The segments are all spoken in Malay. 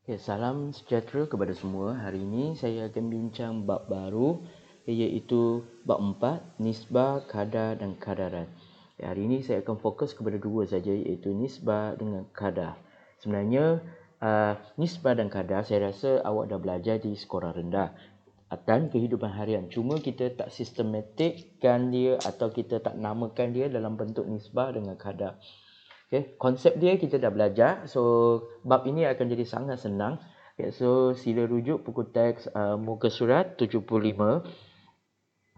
Okay, salam sejahtera kepada semua. Hari ini saya akan bincang bab baru iaitu bab 4, nisbah, kadar dan kadaran. Okay, hari ini saya akan fokus kepada dua saja iaitu nisbah dengan kadar. Sebenarnya nisbah dan kadar saya rasa awak dah belajar di sekolah rendah dan kehidupan harian. Cuma kita tak sistematikkan dia atau kita tak namakan dia dalam bentuk nisbah dengan kadar. Okay, konsep dia kita dah belajar. So, bab ini akan jadi sangat senang. Okay, so, sila rujuk buku teks muka surat 75.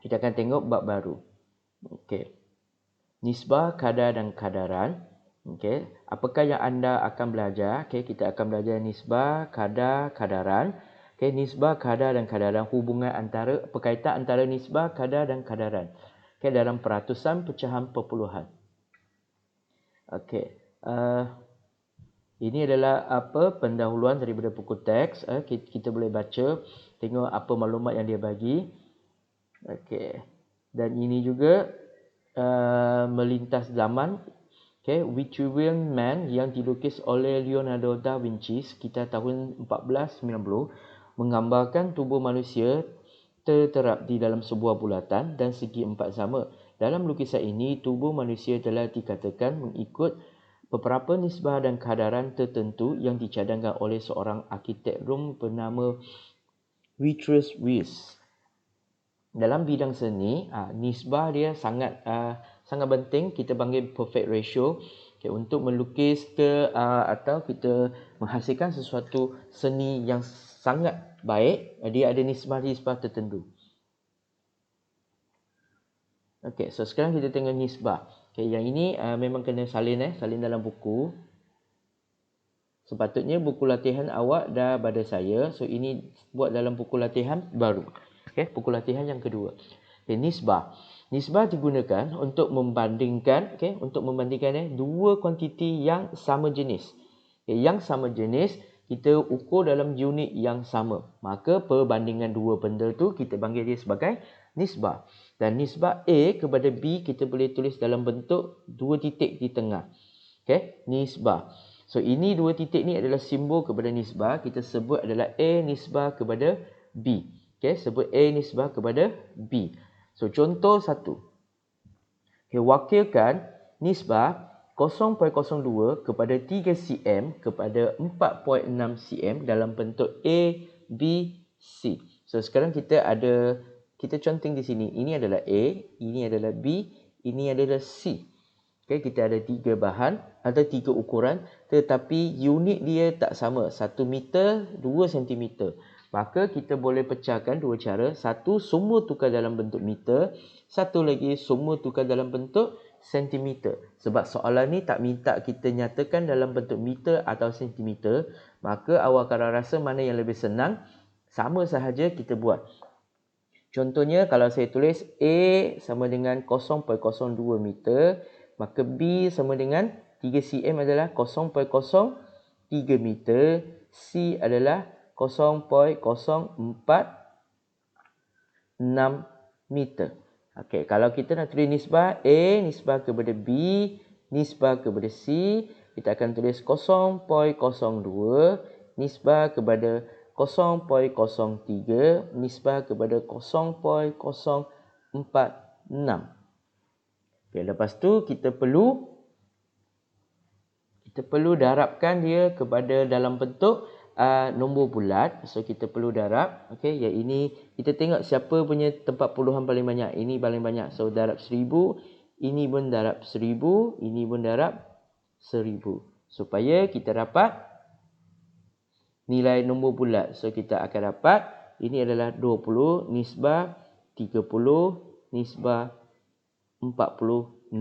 Kita akan tengok bab baru. Okay. Nisbah, kadar dan kadaran. Okay. Apakah yang anda akan belajar? Okay, kita akan belajar nisbah, kadar, kadaran. Okay, nisbah, kadar dan kadaran. Hubungan antara, perkaitan antara nisbah, kadar dan kadaran. Okay, dalam peratusan, pecahan, perpuluhan. Okey. Ini adalah pendahuluan daripada buku teks. Kita boleh baca, tengok apa maklumat yang dia bagi. Okey. Dan ini juga melintas zaman. Okey, Vitruvian Man yang dilukis oleh Leonardo da Vinci sekitar tahun 1490 menggambarkan tubuh manusia terterap di dalam sebuah bulatan dan segi empat sama. Dalam lukisan ini, tubuh manusia telah dikatakan mengikut beberapa nisbah dan kadaran tertentu yang dicadangkan oleh seorang arkitek Rom bernama Vitruvius. Dalam bidang seni, nisbah dia sangat penting. Kita panggil perfect ratio. Okay, untuk melukis atau kita menghasilkan sesuatu seni yang sangat baik, dia ada nisbah-nisbah tertentu. Okey, so sekarang kita tengok nisbah. Okey, yang ini memang kena salin dalam buku. Sepatutnya buku latihan awak dah pada saya. So ini buat dalam buku latihan baru. Okey, buku latihan yang kedua. Okey, nisbah. Nisbah digunakan untuk membandingkan, dua kuantiti yang sama jenis. Okay, yang sama jenis kita ukur dalam unit yang sama. Maka perbandingan dua benda tu kita panggil dia sebagai nisbah. Dan nisbah A kepada B kita boleh tulis dalam bentuk dua titik di tengah. Okey, nisbah. So ini dua titik ni adalah simbol kepada nisbah. Kita sebut adalah A nisbah kepada B. Okey, sebut A nisbah kepada B. So contoh satu. Okay, wakilkan nisbah 0.02 kepada 3 cm kepada 4.6 cm dalam bentuk A, B, C. So sekarang kita counting di sini. Ini adalah A, ini adalah B, ini adalah C. Okay, kita ada 3 bahan atau 3 ukuran tetapi unit dia tak sama. 1 meter, 2 cm. Maka kita boleh pecahkan dua cara. Satu, semua tukar dalam bentuk meter. Satu lagi, semua tukar dalam bentuk sentimeter. Sebab soalan ni tak minta kita nyatakan dalam bentuk meter atau sentimeter. Maka awak akan rasa mana yang lebih senang. Sama sahaja kita buat. Contohnya kalau saya tulis A sama dengan 0.02 meter. Maka B sama dengan 3 cm adalah 0.03 meter. C adalah 0.046 meter. Okey, kalau kita nak tulis nisbah A, nisbah kepada B, nisbah kepada C, kita akan tulis 0.02 nisbah kepada 0.03 nisbah kepada 0.046. Okey, lepas tu kita perlu darabkan dia kepada dalam bentuk nombor bulat. So kita perlu darab. Okey, yang ini kita tengok siapa punya tempat puluhan paling banyak. Ini paling banyak. So darab 1000, ini pun darab 1000, ini pun darab 1000. Supaya kita dapat nilai nombor bulat. So kita akan dapat ini adalah 20 nisbah 30 nisbah 46.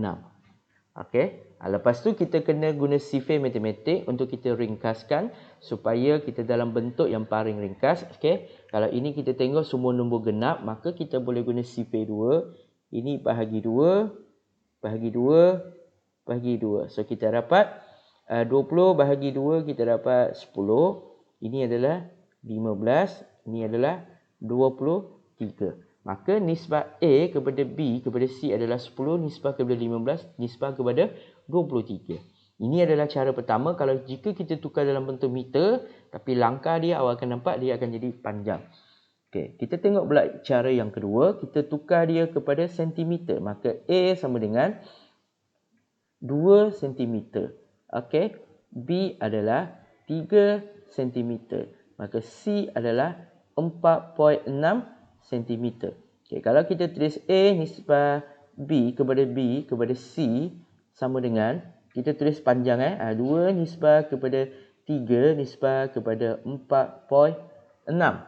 Okey. Lepas tu kita kena guna sifar matematik untuk kita ringkaskan supaya kita dalam bentuk yang paling ringkas. Okey. Kalau ini kita tengok semua nombor genap, maka kita boleh guna sifar 2. Ini bahagi 2, bahagi 2, bahagi 2. So kita dapat 20 bahagi 2 kita dapat 10. Ini adalah 15, ini adalah 23. Maka nisbah A kepada B kepada C adalah 10, nisbah kepada 15, nisbah kepada 23. Ini adalah cara pertama. Kalau jika kita tukar dalam bentuk meter, Tapi langkah dia awak akan nampak dia akan jadi panjang. Okey, kita tengok pula cara yang kedua, kita tukar dia kepada sentimeter. Maka A sama dengan 2 sentimeter. Okey, B adalah 3 sentimeter. Maka C adalah 4.6 sentimeter. Okey, kalau kita tulis A nisbah B kepada C sama dengan, kita tulis panjang 2 nisbah kepada 3 nisbah kepada 4.6.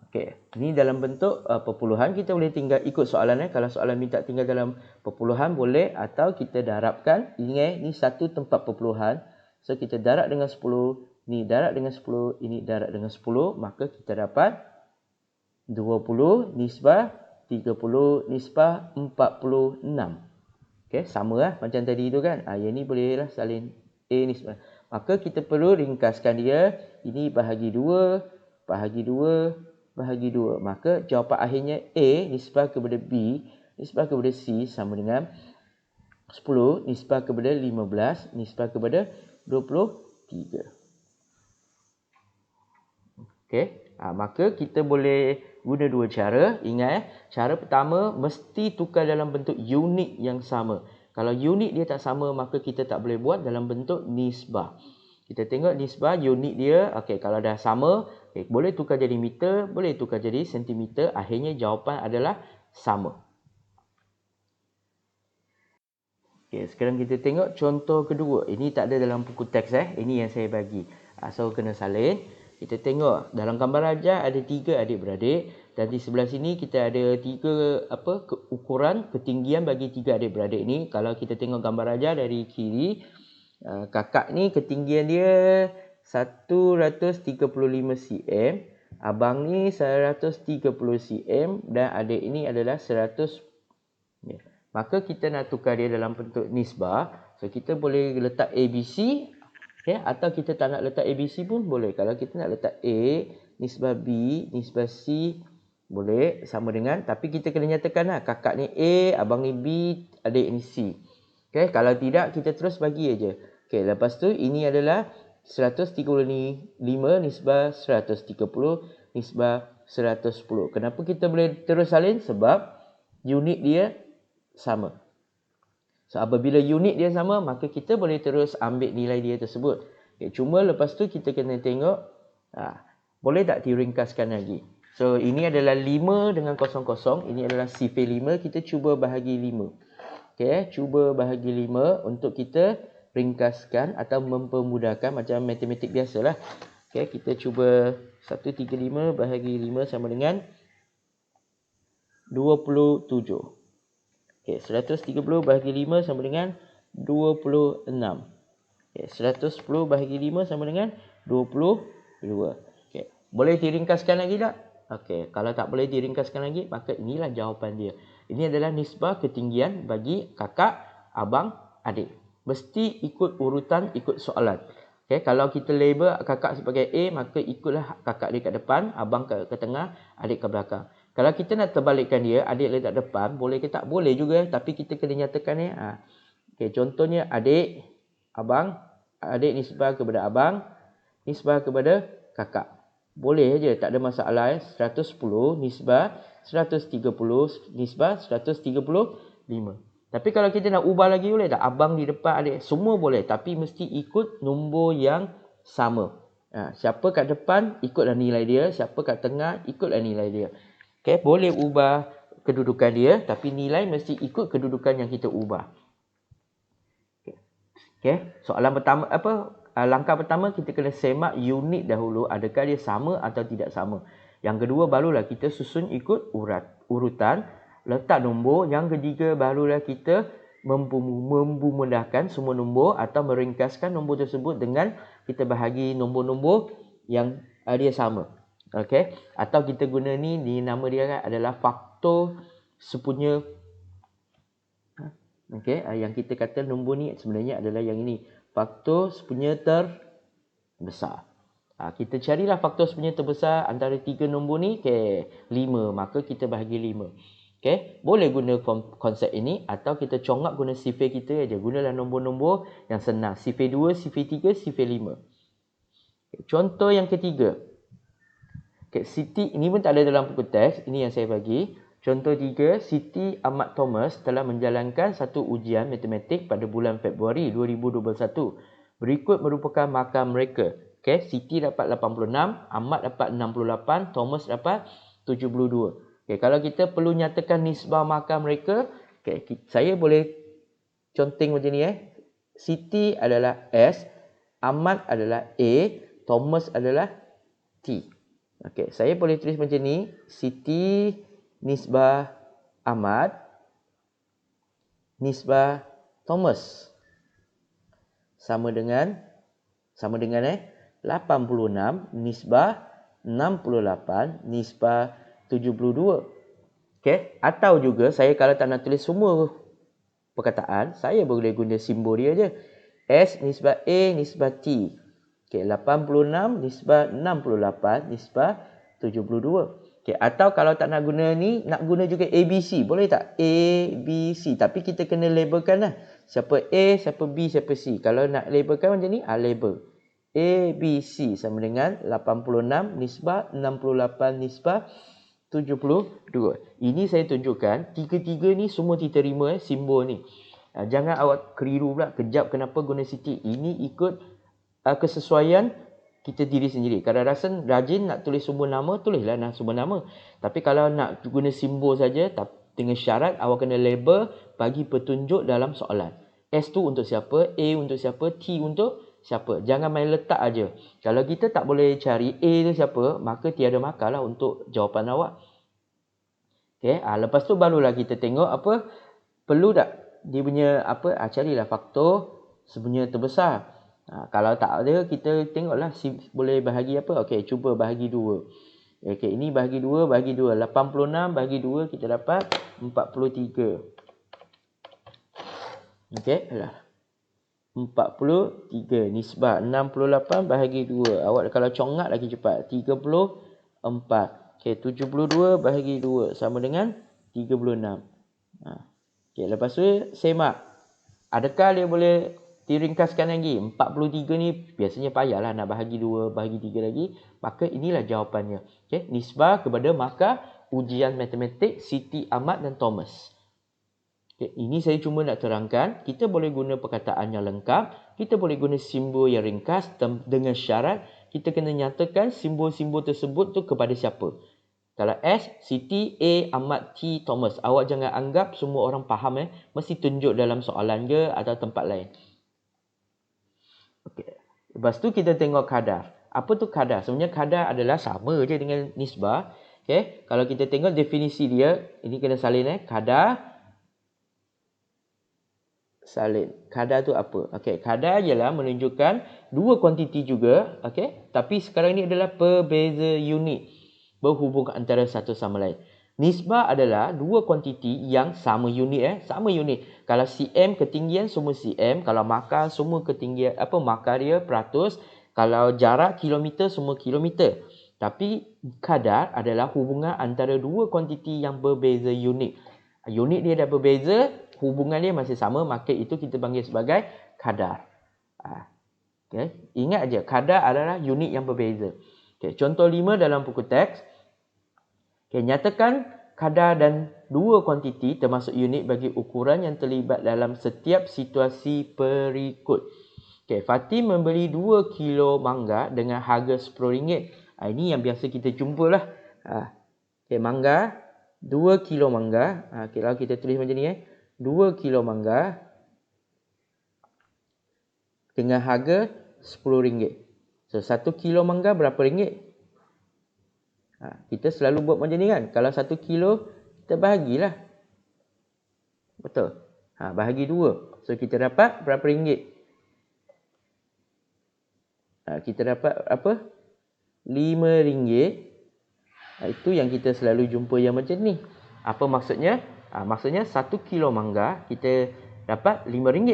Okey, ini dalam bentuk perpuluhan. Kita boleh tinggal ikut soalan. Kalau soalan minta tinggal dalam perpuluhan boleh, atau kita darabkan. Ingat ni satu tempat perpuluhan. So kita darab dengan 10, ni darab dengan 10, ini darab dengan 10, maka kita dapat 20 nisbah 30 nisbah 46. Okey, sama lah macam tadi tu kan. Yang ni bolehlah salin A nisbah. Maka kita perlu ringkaskan dia. Ini bahagi 2, bahagi 2, bahagi 2. Maka jawapan akhirnya A nisbah kepada B nisbah kepada C sama dengan 10 nisbah kepada 15 nisbah kepada 23. Okey, maka kita boleh guna dua cara. Ingat cara pertama mesti tukar dalam bentuk unit yang sama. Kalau unit dia tak sama, maka kita tak boleh buat dalam bentuk nisbah. Kita tengok nisbah unit dia. Okey, kalau dah sama, boleh tukar jadi meter, boleh tukar jadi sentimeter. Akhirnya jawapan adalah sama. Okey, sekarang kita tengok contoh kedua. Ini tak ada dalam buku teks Ini yang saya bagi. So kena salin. Kita tengok dalam gambar ajar ada 3 adik-beradik, dan di sebelah sini kita ada 3 ukuran ketinggian bagi 3 adik-beradik ni. Kalau kita tengok gambar ajar dari kiri, kakak ni ketinggian dia 135 cm, abang ni 130 cm, dan adik ini adalah 100. Maka kita nak tukar dia dalam bentuk nisbah. So kita boleh letak ABC, atau kita tak nak letak ABC pun boleh. Kalau kita nak letak A nisbah B nisbah C boleh, sama dengan, tapi kita kena nyatakan kakak ni A, abang ni B, adik ni C. Kalau tidak kita terus bagi aja. Lepas tu ini adalah 135 nisbah 130 nisbah 110. Kenapa kita boleh terus salin? Sebab unit dia sama. So apabila unit dia sama, maka kita boleh terus ambil nilai dia tersebut. Cuma lepas tu kita kena tengok boleh tak diringkaskan lagi. So ini adalah 5 dengan 00. Ini adalah sifar 5. Kita cuba bahagi 5. Cuba bahagi 5 untuk kita ringkaskan atau mempermudahkan macam matematik biasalah. Kita cuba 135 bahagi 5 sama dengan 27. 130 bahagi 5 sama dengan 26. 110 bahagi 5 sama dengan 22. Boleh diringkaskan lagi tak? Kalau tak boleh diringkaskan lagi, maka inilah jawapan dia. Ini adalah nisbah ketinggian bagi kakak, abang, adik. Mesti ikut urutan, ikut soalan. Kalau kita label kakak sebagai A, maka ikutlah kakak dia kat depan, abang ke tengah, adik ke belakang. Kalau kita nak terbalikkan dia, adik letak depan, boleh ke tak? Boleh juga, tapi kita kena nyatakan contohnya adik, abang, adik nisbah kepada abang, nisbah kepada kakak. Boleh je, tak ada masalah. 110 nisbah 130 nisbah 135. Tapi kalau kita nak ubah lagi, boleh tak? Abang di depan, adik, semua boleh, tapi mesti ikut nombor yang sama. Siapa kat depan, ikutlah nilai dia. Siapa kat tengah, ikutlah nilai dia. Boleh ubah kedudukan dia, tapi nilai mesti ikut kedudukan yang kita ubah. Soalan pertama langkah pertama kita kena semak unit dahulu, adakah dia sama atau tidak sama. Yang kedua barulah kita susun ikut urutan, letak nombor. Yang ketiga barulah kita memudahkan semua nombor atau meringkaskan nombor tersebut dengan kita bahagi nombor-nombor yang dia sama. Atau kita guna ni nama dia adalah faktor sepunya. Yang kita kata nombor ni sebenarnya adalah yang ini, faktor sepunya terbesar. Kita carilah faktor sepunya terbesar antara 3 nombor ni. 5, maka kita bahagi 5. Boleh guna konsep ini, atau kita congak guna sifar kita aja. Gunalah nombor-nombor yang senang. Sifar 2, sifar 3, sifar 5. Contoh yang ketiga. Siti, ini pun tak ada dalam buku teks. Ini yang saya bagi. Contoh 3, Siti Ahmad Thomas telah menjalankan satu ujian matematik pada bulan Februari 2021. Berikut merupakan markah mereka. Siti dapat 86, Ahmad dapat 68, Thomas dapat 72. Kalau kita perlu nyatakan nisbah markah mereka, saya boleh conteng macam ni. Siti adalah S, Ahmad adalah A, Thomas adalah T. Saya boleh tulis macam ni. Siti nisbah Ahmad, nisbah Thomas sama dengan 86 nisbah 68 nisbah 72. Atau juga saya kalau tak nak tulis semua perkataan, saya boleh guna simbol dia je. S nisbah A nisbah T. 86 nisbah 68 nisbah 72. Atau kalau tak nak guna ni, nak guna juga ABC. Boleh tak? ABC. Tapi kita kena labelkan lah. Siapa A, siapa B, siapa C. Kalau nak labelkan macam ni, label. ABC sama dengan 86 nisbah 68 nisbah 72. Ini saya tunjukkan. Tiga-tiga ni semua diterima simbol ni. Jangan awak keliru pula. Kejap kenapa guna Siti. Ini ikut kesesuaian kita diri sendiri. Kalau rasa rajin nak tulis semua nama, tulislah semua nama. Tapi kalau nak guna simbol saja, dengan syarat awak kena label bagi petunjuk dalam soalan. S tu untuk siapa, A untuk siapa, T untuk siapa. Jangan main letak aja. Kalau kita tak boleh cari A tu siapa, maka tiada makalah untuk jawapan awak. Lepas tu barulah kita tengok apa perlu tak dia punya carilah faktor sebenarnya terbesar. Kalau tak ada, kita tengoklah boleh bahagi apa. Cuba bahagi 2. Ini bahagi 2, bahagi 2. 86 bahagi 2, kita dapat 43. 43. Nisbah 68 bahagi 2. Awak kalau congak lagi cepat. 34. 72 bahagi 2 sama dengan 36. Lepas tu, semak. Adakah dia boleh diringkaskan lagi? 43 ni biasanya payahlah nak bahagi 2, bahagi 3 lagi. Maka inilah jawapannya. Nisbah kepada markah ujian matematik Siti Ahmad dan Thomas. Ini saya cuma nak terangkan. Kita boleh guna perkataan yang lengkap. Kita boleh guna simbol yang ringkas dengan syarat kita kena nyatakan simbol-simbol tersebut tu kepada siapa. Kalau S, Siti, A, Ahmad, T, Thomas. Awak jangan anggap semua orang faham. Mesti tunjuk dalam soalan ke atau tempat lain. Lepas tu kita tengok kadar. Apa tu kadar? Sebenarnya kadar adalah sama je dengan nisbah. Kalau kita tengok definisi dia, ini kena salin. Kadar, salin. Kadar tu apa? Kadar ialah menunjukkan dua kuantiti juga. Tapi sekarang ni adalah perbeza unit. Berhubung antara satu sama lain. Nisbah adalah dua kuantiti yang sama unit. Sama unit. Kalau cm ketinggian semua cm. Kalau markah semua ketinggian markah dia peratus. Kalau jarak kilometer semua kilometer. Tapi kadar adalah hubungan antara dua kuantiti yang berbeza unit. Unit dia dah berbeza, hubungan dia masih sama, maka itu kita panggil sebagai kadar. Ingat aja, kadar adalah unit yang berbeza. Contoh 5 dalam buku teks. Nyatakan kadar dan dua kuantiti termasuk unit bagi ukuran yang terlibat dalam setiap situasi berikut. Fatih membeli 2 kilo mangga dengan harga RM10. Ini yang biasa kita jumpalah. Mangga, 2 kilo mangga. Kalau kita tulis macam ni. 2 kilo mangga dengan harga RM10. So, 1 kilo mangga berapa ringgit? Kita selalu buat macam ni kan. Kalau 1 kilo, kita bahagilah. Betul. Bahagi 2. So, kita dapat berapa ringgit? Kita dapat apa? RM5. Itu yang kita selalu jumpa yang macam ni. Apa maksudnya? Maksudnya 1 kilo mangga, kita dapat RM5.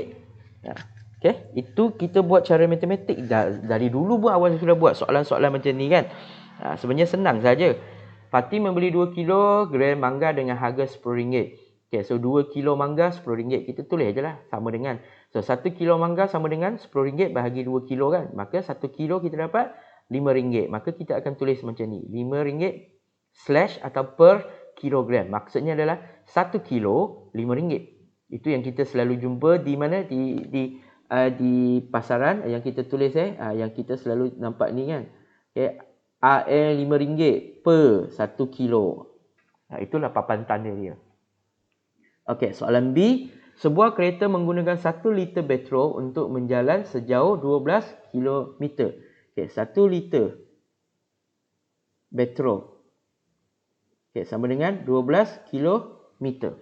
Itu kita buat cara matematik. Dari dulu pun awal sudah buat soalan-soalan macam ni kan. Sebenarnya senang saja. Fatih membeli 2 kilogram mangga dengan harga RM10. So 2 kilo mangga RM10. Kita tulis je lah. Sama dengan. So 1 kilo mangga sama dengan RM10 bahagi 2 kilo kan. Maka 1 kilo kita dapat RM5. Maka kita akan tulis macam ni. RM5 slash atau per kilogram. Maksudnya adalah 1 kilo RM5. Itu yang kita selalu jumpa di mana? Di pasaran yang kita tulis yang kita selalu nampak ni kan. Okay. RM5 per 1 kilo. Itulah papan tanda dia. Okey, soalan B. Sebuah kereta menggunakan 1 liter petrol untuk menjalan sejauh 12 km. Okey, 1 liter petrol. Okey, sama dengan 12 km.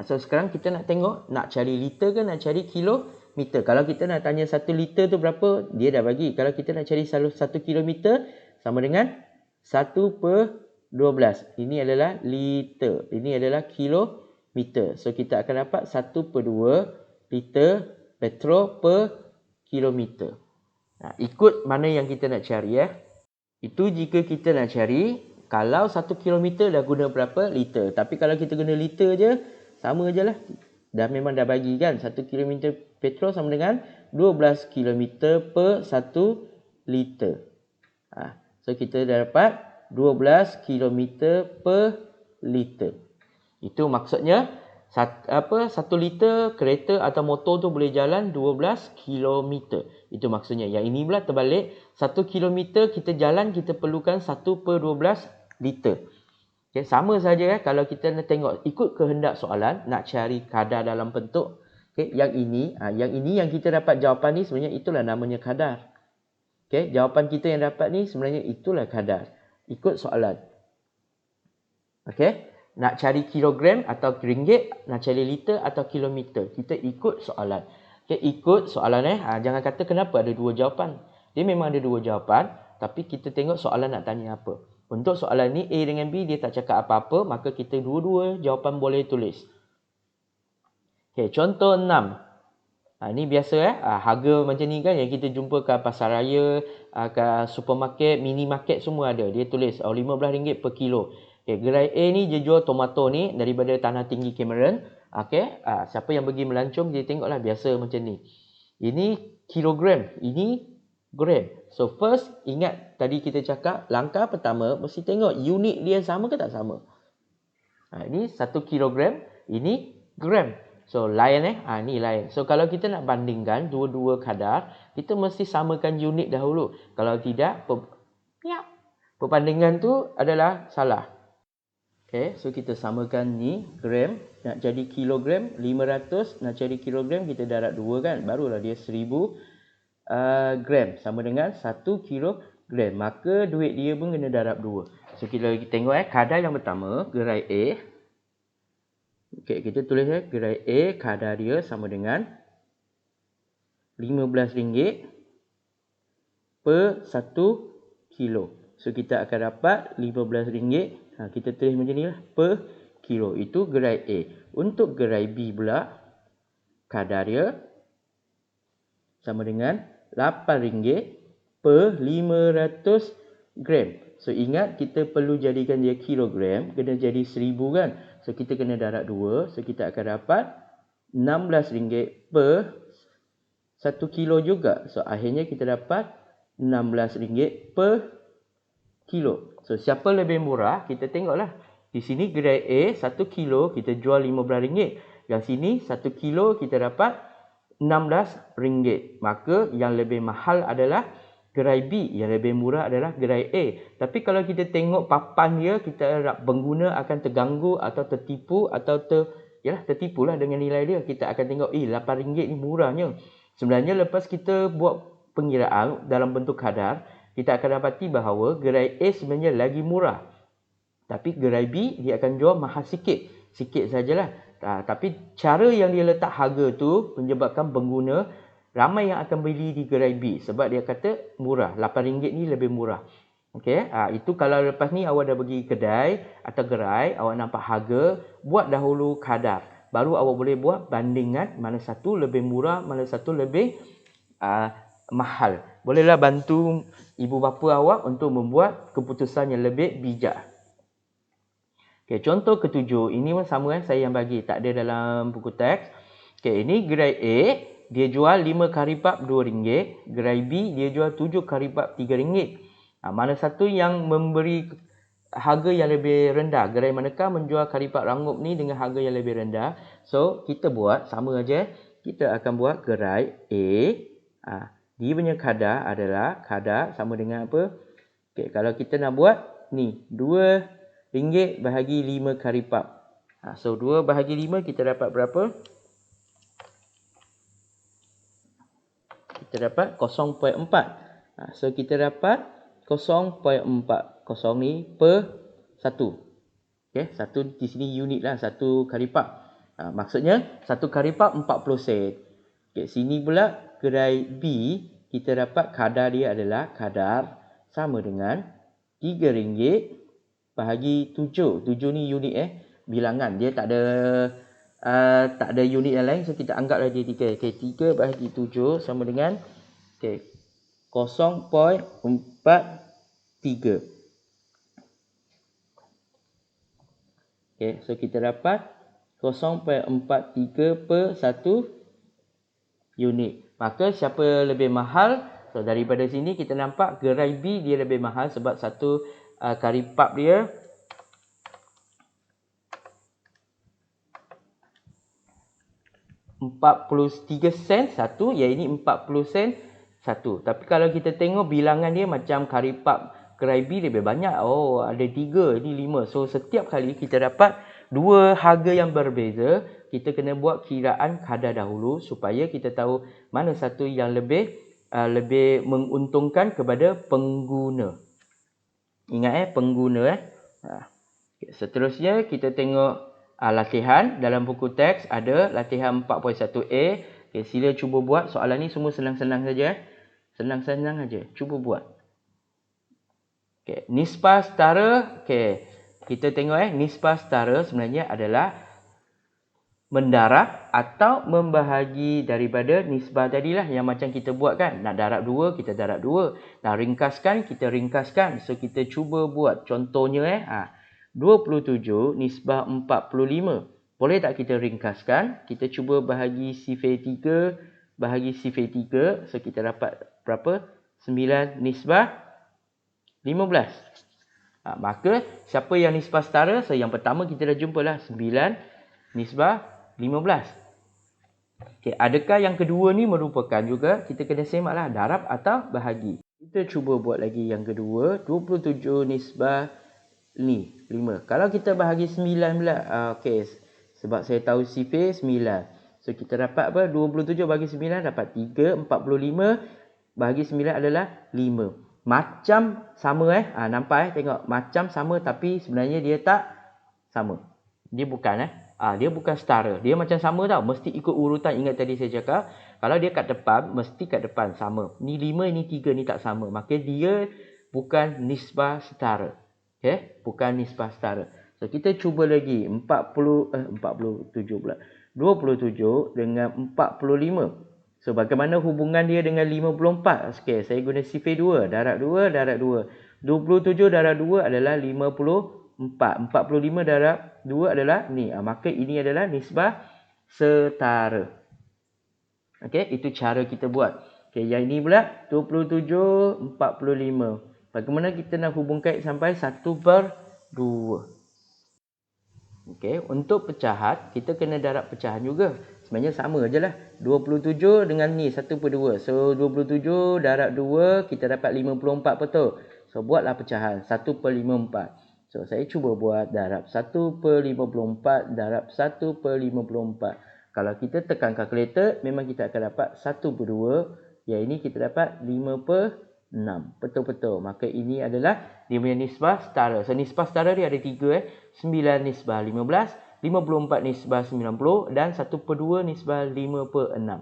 So, sekarang kita nak tengok, nak cari liter ke nak cari kilometer. Kalau kita nak tanya 1 liter tu berapa, dia dah bagi. Kalau kita nak cari 1 kilometer, sama dengan 1 per 12. Ini adalah liter. Ini adalah kilometer. So, kita akan dapat 1 per 2 liter petrol per kilometer. Ikut mana yang kita nak cari. Itu jika kita nak cari, kalau 1 kilometer dah guna berapa liter. Tapi kalau kita guna liter je, sama je lah. Memang dah bagi kan. 1 kilometer petrol sama dengan 12 kilometer per 1 liter. So, kita dah dapat 12 kilometer per liter. Itu maksudnya 1 liter kereta atau motor tu boleh jalan 12 kilometer. Itu maksudnya. Yang ini pula terbalik. 1 kilometer kita jalan, kita perlukan 1 per 12 liter. Okay, sama saja kalau kita nak tengok ikut kehendak soalan, nak cari kadar dalam bentuk. Okay, yang ini yang kita dapat jawapan ni sebenarnya itulah namanya kadar. Okay, jawapan kita yang dapat ni sebenarnya itulah kadar. Ikut soalan. Okay, nak cari kilogram atau ringgit, nak cari liter atau kilometer. Kita ikut soalan. Okay, ikut soalan jangan kata kenapa ada dua jawapan. Dia memang ada dua jawapan, tapi kita tengok soalan nak tanya apa. Untuk soalan ni A dengan B dia tak cakap apa-apa, maka kita dua-dua jawapan boleh tulis. Okay, contoh 6. Ini biasa harga macam ni kan yang kita jumpa kat pasar raya, kat supermarket, minimarket semua ada. Dia tulis RM15 per kilo. Okay, gerai A ni dia jual tomato ni daripada Tanah Tinggi Cameron. Okay, siapa yang pergi melancong dia tengoklah biasa macam ni. Ini kilogram, ini gram. So first, ingat tadi kita cakap langkah pertama mesti tengok unit dia sama ke tak sama. Ini 1 kilogram, ini gram. So lain ni lain. So kalau kita nak bandingkan dua-dua kadar, kita mesti samakan unit dahulu. Kalau tidak, perbandingan tu adalah salah. Okay, so kita samakan ni gram, nak jadi kilogram 500, nak jadi kilogram kita darab 2 kan, barulah dia 1000 gram sama dengan 1 kilogram. Maka duit dia pun kena darab 2. So kita tengok kadar yang pertama, gerai A. Okey, kita tulis gerai A, kadar dia sama dengan RM15 per 1 kilo. So kita akan dapat RM15. Kita tulis macam ni lah, per kilo. Itu gerai A. Untuk gerai B pula, kadar dia sama dengan RM8 per 500 gram. So ingat kita perlu jadikan dia kilogram, kena jadi 1000 kan. So kita kena darab 2. So kita akan dapat RM16 per 1 kilo juga. So akhirnya kita dapat RM16 per kilo. So siapa lebih murah? Kita tengoklah. Di sini gerai A 1 kilo kita jual RM15. Yang sini 1 kilo kita dapat RM16. Maka yang lebih mahal adalah gerai B. Yang lebih murah adalah gerai A. Tapi kalau kita tengok papan dia, kita pengguna akan terganggu atau tertipu atau tertipulah dengan nilai dia. Kita akan tengok RM8 ni murahnya. Sebenarnya lepas kita buat pengiraan dalam bentuk kadar, kita akan dapati bahawa gerai A sebenarnya lagi murah. Tapi gerai B dia akan jual mahal sikit. Sikit sajalah. Tapi cara yang dia letak harga tu menyebabkan pengguna ramai yang akan beli di gerai B. Sebab dia kata murah. RM8 ni lebih murah. Okay? Itu kalau lepas ni awak dah pergi kedai atau gerai, awak nampak harga, buat dahulu kadar. Baru awak boleh buat bandingan mana satu lebih murah, mana satu lebih mahal. Bolehlah bantu ibu bapa awak untuk membuat keputusan yang lebih bijak. Okay, contoh ketujuh. Ini pun sama saya yang bagi. Tak ada dalam buku teks. Okay, ini gerai A. dia jual 5 karipap RM2. Gerai B, dia jual 7 karipap RM3. Mana satu yang memberi harga yang lebih rendah? Gerai manakah menjual karipap rangup ni dengan harga yang lebih rendah? So, kita buat sama aja. Kita akan buat gerai A. Dia punya kadar adalah kadar sama dengan apa? Okay, kalau kita nak buat ni, RM2 bahagi 5 karipap. So, 2 bahagi 5 kita dapat berapa? Kita dapat 0.4. So, kita dapat 0.4. 0 ni per 1. Okay, 1 di sini unit lah, 1 karipap. Maksudnya, 1 karipap 40 sen. Okay, sini pula gerai B, kita dapat kadar dia adalah kadar sama dengan RM3 bahagi 7. 7 ni unit bilangan. Dia tak ada unit yang lain. So, kita anggaplah dia 3. Okay, 3 bahagi 7 sama dengan 0.43. Okay, so kita dapat 0.43 per 1 unit. Maka siapa lebih mahal? So, daripada sini kita nampak gerai B dia lebih mahal sebab satu karipap dia RM43 satu, yang ini RM40 satu. Tapi kalau kita tengok bilangan dia macam karipap gerai B lebih banyak. Oh, ada 3, ini 5. So, setiap kali kita dapat 2 harga yang berbeza, kita kena buat kiraan kadar dahulu supaya kita tahu mana satu yang lebih menguntungkan kepada pengguna. Ingat pengguna. Seterusnya kita tengok latihan. Dalam buku teks ada latihan 4.1a. Okay, sila cuba buat. Soalan ni semua senang-senang saja. Senang-senang saja. Cuba buat. Okay, nisbah setara. Okay, kita tengok nisbah setara sebenarnya adalah mendarab atau membahagi daripada nisbah tadilah yang macam kita buat kan. Nak darab 2, kita darab 2. Nak ringkaskan, kita ringkaskan. So, kita cuba buat. Contohnya 27 nisbah 45. Boleh tak kita ringkaskan? Kita cuba bahagi sifar 3 bahagi sifar 3. So, kita dapat berapa? 9 nisbah 15. Maka, siapa yang nisbah setara? So, yang pertama kita dah jumpa lah. 9 nisbah 15. Okay, adakah yang kedua ni merupakan juga, kita kena semaklah darab atau bahagi. Kita cuba buat lagi yang kedua. 27 nisbah ni 5. Kalau kita bahagi 9 pula. Okay, sebab saya tahu sifar 9. So, kita dapat apa? 27 bahagi 9 dapat 3. 45 bahagi 9 adalah 5. Macam sama nampak tengok. Macam sama tapi sebenarnya dia tak sama. Dia bukan dia bukan setara. Dia macam sama tau. Mesti ikut urutan. Ingat tadi saya cakap. Kalau dia kat depan, mesti kat depan sama. Ni 5, ni 3, ni tak sama. Maka dia bukan nisbah setara. Okay? Bukan nisbah setara. So, kita cuba lagi. 27 pula. 27 dengan 45. So, bagaimana hubungan dia dengan 54? Okay, saya guna sifar 2. Darab 2, darab 2. 27 darab 2 adalah 54. 45 darab 2 adalah ni. Maka ini adalah nisbah setara. Okey, itu cara kita buat. Okey, yang ini pula 27, 45. Bagaimana kita nak hubungkan sampai 1/2? Okey, untuk pecahan, kita kena darab pecahan juga. Sebenarnya sama je lah. 27 dengan ni, 1/2. So, 27 darab 2, kita dapat 54, betul? So, buatlah pecahan. 1/54. So, saya cuba buat darab 1/54 darab 1/54. Kalau kita tekan kalkulator, memang kita akan dapat 1/2. Yang ini kita dapat 5/6. Betul-betul. Maka ini adalah dia punya nisbah setara. So, nisbah setara dia ada 3. 9 nisbah 15, 54 nisbah 90 dan 1/2 nisbah 5/6.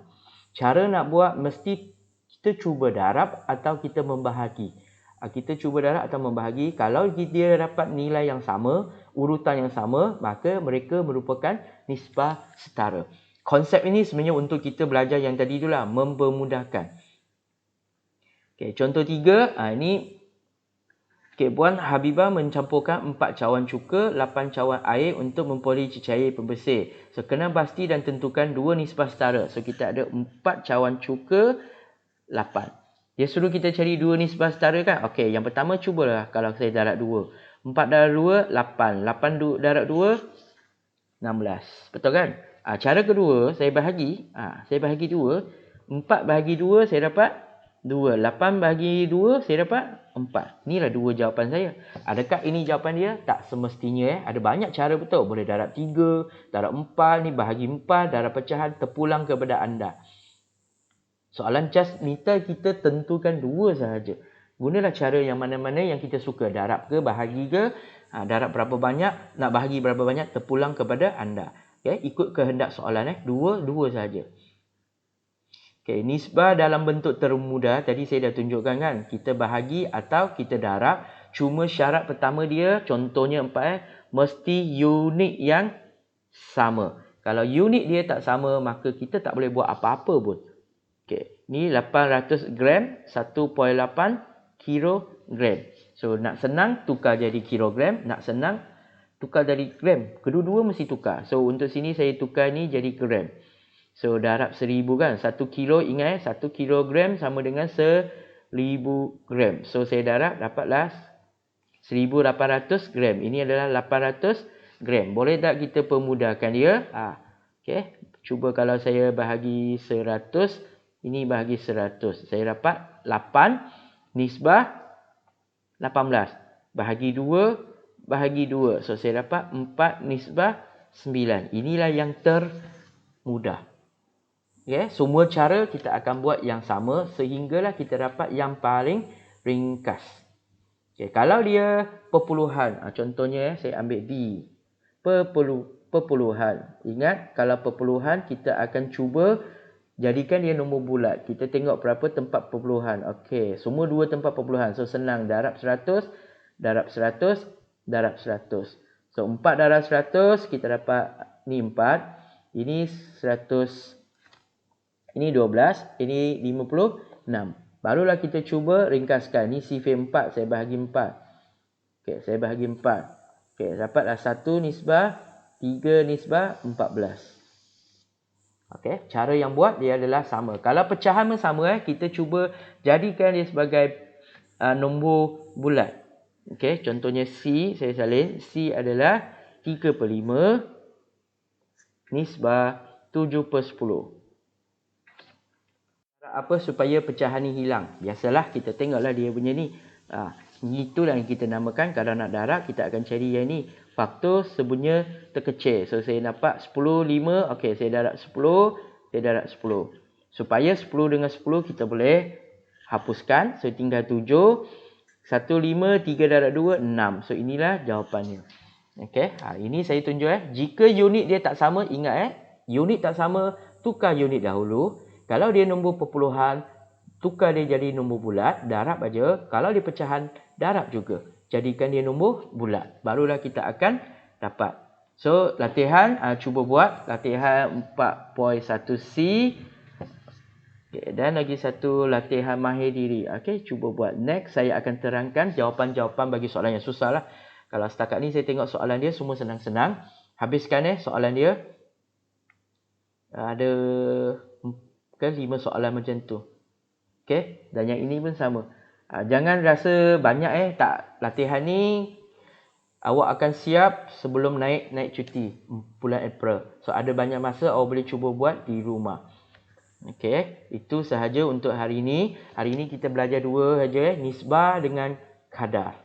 Cara nak buat mesti kita cuba darab atau kita membahagi. Kita cuba darab atau membahagi. Kalau dia dapat nilai yang sama, urutan yang sama, maka mereka merupakan nisbah setara. Konsep ini sebenarnya untuk kita belajar yang tadi itulah, mempermudahkan. Okay, contoh 3, ini Okey, Puan Habibah mencampurkan 4 cawan cuka, 8 cawan air untuk mempoli cecair pembersih. So, kena pasti dan tentukan 2 nisbah setara. So, kita ada 4 cawan cuka, 8. Dia suruh kita cari 2 nisbah setara kan? Okey, yang pertama cubalah kalau saya darab 2. 4 darab 2, 8. 8 darab 2, 16. Betul kan? Cara kedua, saya bahagi 2. 4 bahagi 2, saya dapat 2. 8 bahagi 2, saya dapat 4. Inilah 2 jawapan saya. Adakah ini jawapan dia? Tak semestinya. Ada banyak cara betul. Boleh darab 3, darab 4, ni bahagi 4, darab pecahan, terpulang kepada anda. Soalan just minta kita tentukan 2 sahaja. Gunalah cara yang mana-mana yang kita suka. Darab ke, bahagi ke, darab berapa banyak, nak bahagi berapa banyak, terpulang kepada anda. Okay? Ikut kehendak soalan. 2 sahaja. Okay, nisbah dalam bentuk termudah tadi saya dah tunjukkan kan. Kita bahagi atau kita darab. Cuma syarat pertama dia, contohnya 4, mesti unit yang sama. Kalau unit dia tak sama, maka kita tak boleh buat apa-apa pun. Okay, ni 800 gram, 1.8 kilogram. So, nak senang tukar jadi kilogram. Nak senang tukar jadi gram. Kedua-dua mesti tukar. So, untuk sini saya tukar ni jadi gram. So, darab 1000 kan. 1 kilo, ingat 1 kilogram sama dengan 1000 gram. So, saya darab, dapatlah 1800 gram. Ini adalah 800 gram. Boleh tak kita permudahkan dia? Okay. Cuba kalau saya bahagi 100. Ini bahagi 100. Saya dapat 8 nisbah 18. Bahagi 2. So, saya dapat 4 nisbah 9. Inilah yang termudah. Okay, semua cara kita akan buat yang sama sehinggalah kita dapat yang paling ringkas. Okay, kalau dia perpuluhan, contohnya saya ambil D. Perpuluhan. Ingat, kalau perpuluhan kita akan cuba jadikan dia nombor bulat. Kita tengok berapa tempat perpuluhan. Okey, semua 2 tempat perpuluhan. So, senang. Darab 100, darab 100, darab 100. So, 4 darab 100, kita dapat ni 4. Ini 100. Ini 12, ini 56. Barulah kita cuba ringkaskan. Ini sifir 4, saya bahagi 4. Okey, saya bahagi 4. Okey, dapatlah 1 nisbah, 3 nisbah, 14. Okey, cara yang buat dia adalah sama. Kalau pecahan pun sama, kita cuba jadikan dia sebagai nombor bulat. Okey, contohnya C, saya salin. C adalah 3/5 nisbah 7/10. Apa supaya pecahan ni hilang? Biasalah kita tengoklah dia punya ni. Itulah yang kita namakan, kalau nak darab kita akan cari yang ni. Faktor sebenarnya terkecil. So, saya dapat 10, 5. Okey, saya darab 10. Saya darab 10. Supaya 10 dengan 10 kita boleh hapuskan. So, tinggal 7. 1, 5, 3 darab 2, 6. So, inilah jawapannya. Okey, ini saya tunjuk. Jika unit dia tak sama, ingat unit tak sama, tukar unit dahulu. Kalau dia nombor perpuluhan, tukar dia jadi nombor bulat, darab aja. Kalau dia pecahan, darab juga. Jadikan dia nombor bulat. Barulah kita akan dapat. So, latihan, cuba buat. Latihan 4.1C. Okay, dan lagi satu latihan mahir diri. Okay, cuba buat. Next, saya akan terangkan jawapan-jawapan bagi soalan yang susah lah. Kalau setakat ni saya tengok soalan dia, semua senang-senang. Habiskan soalan dia. Ada 5 soalan macam tu. Okay, dan yang ini pun sama. Jangan rasa banyak tak. Latihan ni awak akan siap sebelum naik cuti bulan April. So, ada banyak masa awak boleh cuba buat di rumah. Okay, itu sahaja untuk hari ini. Hari ini kita belajar 2 saja, nisbah dengan kadar.